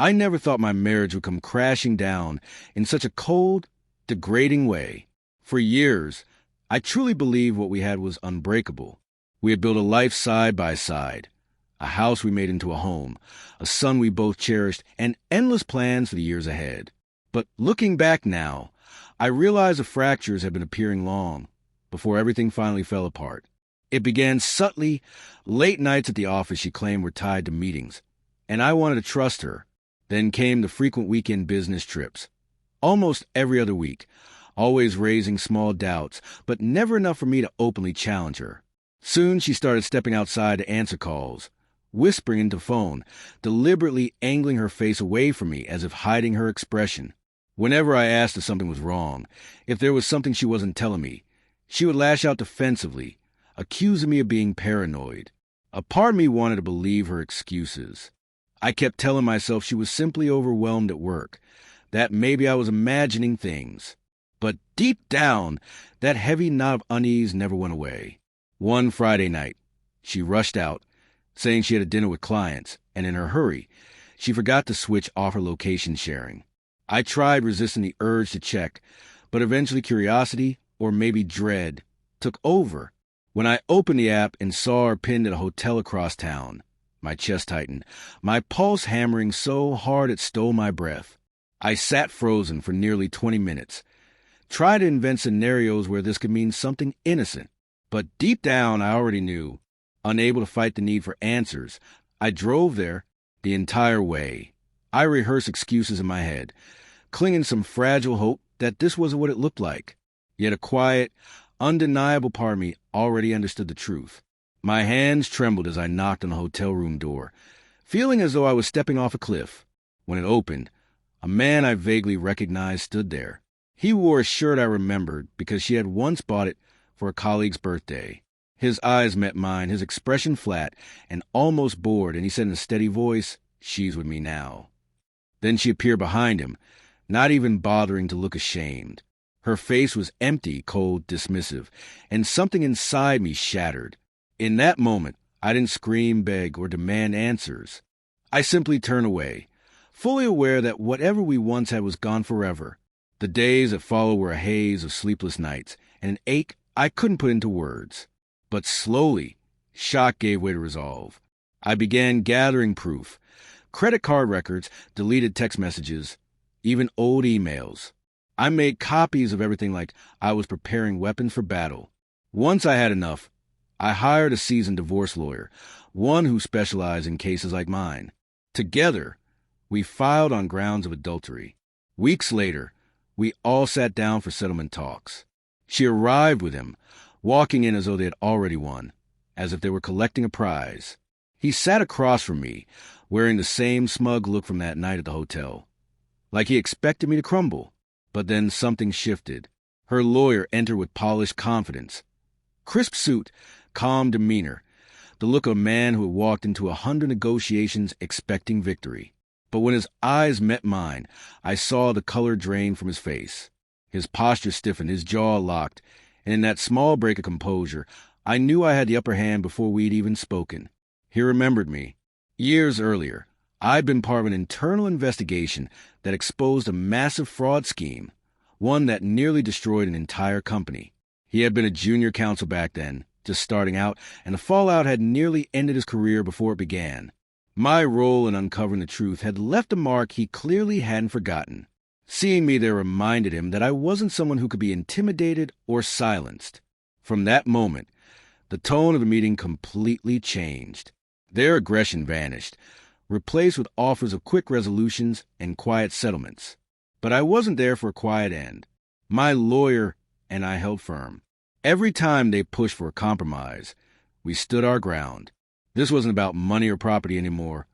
I never thought my marriage would come crashing down in such a cold, degrading way. For years, I truly believed what we had was unbreakable. We had built a life side by side, a house we made into a home, a son we both cherished, and endless plans for the years ahead. But looking back now, I realize the fractures had been appearing long before everything finally fell apart. It began subtly, late nights at the office she claimed were tied to meetings, and I wanted to trust her. Then came the frequent weekend business trips, almost every other week, always raising small doubts, but never enough for me to openly challenge her. Soon she started stepping outside to answer calls, whispering into phone, deliberately angling her face away from me as if hiding her expression. Whenever I asked if something was wrong, if there was something she wasn't telling me, she would lash out defensively, accusing me of being paranoid. A part of me wanted to believe her excuses. I kept telling myself she was simply overwhelmed at work, that maybe I was imagining things. But deep down, that heavy knot of unease never went away. One Friday night, she rushed out, saying she had a dinner with clients, and in her hurry, she forgot to switch off her location sharing. I tried resisting the urge to check, but eventually curiosity, or maybe dread, took over. When I opened the app and saw her pinned at a hotel across town, my chest tightened, my pulse hammering so hard it stole my breath. I sat frozen for nearly 20 minutes, tried to invent scenarios where this could mean something innocent. But deep down, I already knew. Unable to fight the need for answers, I drove there the entire way. I rehearsed excuses in my head, clinging some fragile hope that this wasn't what it looked like. Yet a quiet, undeniable part of me already understood the truth. My hands trembled as I knocked on the hotel room door, feeling as though I was stepping off a cliff. When it opened, a man I vaguely recognized stood there. He wore a shirt I remembered because she had once bought it for a colleague's birthday. His eyes met mine, his expression flat and almost bored, and he said in a steady voice, "She's with me now." Then she appeared behind him, not even bothering to look ashamed. Her face was empty, cold, dismissive, and something inside me shattered. In that moment, I didn't scream, beg, or demand answers. I simply turned away, fully aware that whatever we once had was gone forever. The days that followed were a haze of sleepless nights, and an ache I couldn't put into words. But slowly, shock gave way to resolve. I began gathering proof. Credit card records, deleted text messages, even old emails. I made copies of everything like I was preparing weapons for battle. Once I had enough, I hired a seasoned divorce lawyer, one who specialized in cases like mine. Together, we filed on grounds of adultery. Weeks later, we all sat down for settlement talks. She arrived with him, walking in as though they had already won, as if they were collecting a prize. He sat across from me, wearing the same smug look from that night at the hotel, like he expected me to crumble. But then something shifted. Her lawyer entered with polished confidence. Crisp suit, calm demeanor, the look of a man who had walked into 100 negotiations expecting victory. But when his eyes met mine, I saw the color drain from his face. His posture stiffened, his jaw locked, and in that small break of composure, I knew I had the upper hand before we'd even spoken. He remembered me. Years earlier, I'd been part of an internal investigation that exposed a massive fraud scheme, one that nearly destroyed an entire company. He had been a junior counsel back then, just starting out, and the fallout had nearly ended his career before it began. My role in uncovering the truth had left a mark he clearly hadn't forgotten. Seeing me there reminded him that I wasn't someone who could be intimidated or silenced. From that moment, the tone of the meeting completely changed. Their aggression vanished, replaced with offers of quick resolutions and quiet settlements. But I wasn't there for a quiet end. My lawyer and I held firm. Every time they pushed for a compromise, we stood our ground. This wasn't about money or property anymore.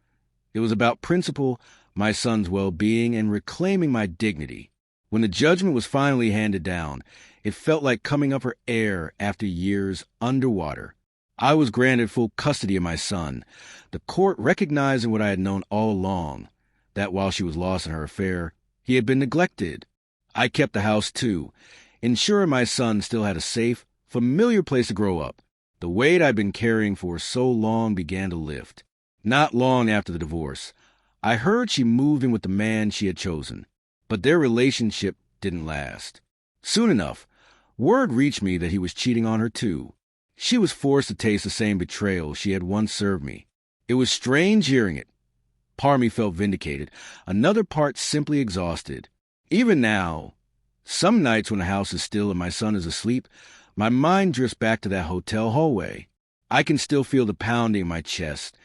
It was about principle, my son's well-being, and reclaiming my dignity. When the judgment was finally handed down, it felt like coming up for air after years underwater. I was granted full custody of my son, the court recognizing what I had known all along, that while she was lost in her affair, he had been neglected. I kept the house, too, ensuring my son still had a safe, familiar place to grow up. The weight I'd been carrying for so long began to lift. Not long after the divorce, I heard she moved in with the man she had chosen, but their relationship didn't last. Soon enough, word reached me that he was cheating on her too. She was forced to taste the same betrayal she had once served me. It was strange hearing it. Part of me felt vindicated, another part simply exhausted. Even now, some nights when the house is still and my son is asleep, my mind drifts back to that hotel hallway. I can still feel the pounding in my chest,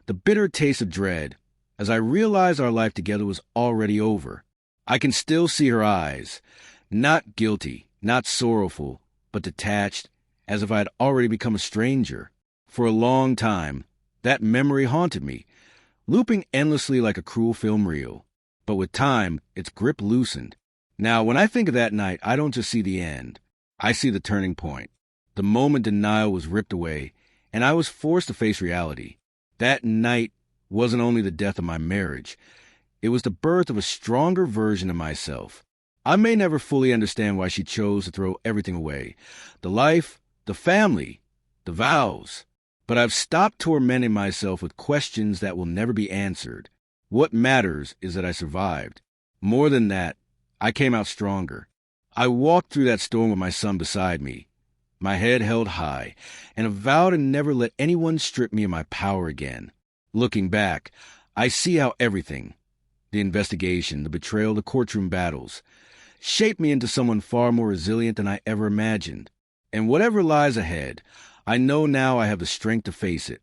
the bitter taste of dread, as I realize our life together was already over. I can still see her eyes, not guilty, not sorrowful, but detached, as if I had already become a stranger. For a long time, that memory haunted me, looping endlessly like a cruel film reel. But with time, its grip loosened. Now, when I think of that night, I don't just see the end. I see the turning point. The moment denial was ripped away, and I was forced to face reality. That night wasn't only the death of my marriage. It was the birth of a stronger version of myself. I may never fully understand why she chose to throw everything away. The life, the family, the vows. But I've stopped tormenting myself with questions that will never be answered. What matters is that I survived. More than that, I came out stronger. I walked through that storm with my son beside me, my head held high, and a vow to never let anyone strip me of my power again. Looking back, I see how everything, the investigation, the betrayal, the courtroom battles, shaped me into someone far more resilient than I ever imagined. And whatever lies ahead, I know now I have the strength to face it.